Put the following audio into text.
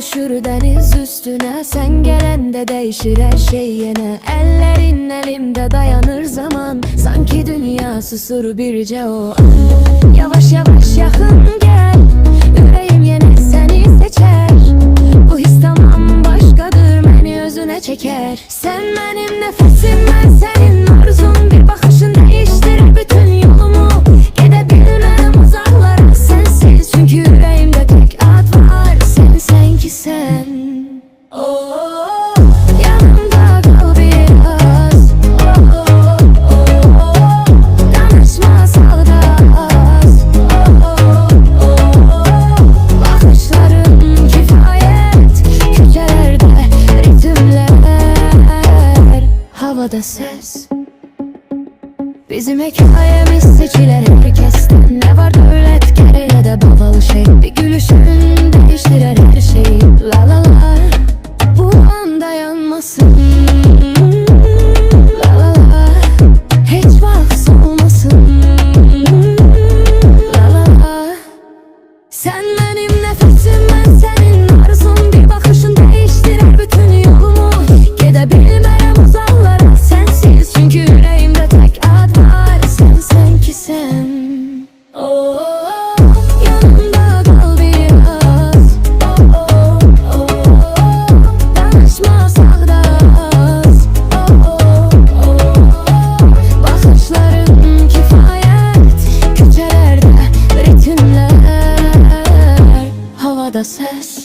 düşür deniz üstüne. Sen gelende değişir her şey yine. Ellerin elimde dayanır zaman. Sanki dünya susur birce o an. Yavaş yavaş yakın gel, yüreğim yine seni seçer. Bu his tamam başkadır, beni özüne çeker. Sen benim nefesim, ben senin arzum. Bir bakışın değiştirir bütün yolumu. Gidebilmem uzaklara sensiz, çünkü yüreğimde tek ad var. Sen ki sen. Oh, yanımda kal biraz. Danışmasal da az. Bakışların kifayet, köşelerde ritimler, havada ses. Bizim hikayemiz seçilir herkesten. Ne var dövlet gereğe de babalı şey. Bir gülüşün değiştirir her şeyi. La la la, bu an dayanmasın. La la la, hiç vaks olmasın. La la la, sen benim nefesim, ben senin arzum. Bir bakışın değiştirir bütün yolumu. Gidebilmem uzaklara sensiz, çünkü yüreğimde tek ad var. Sen ki sen. Oh, yanımda kal biraz. Danışmasak da az. Bakışların kifayet, köşelerde ritimler, havada ses.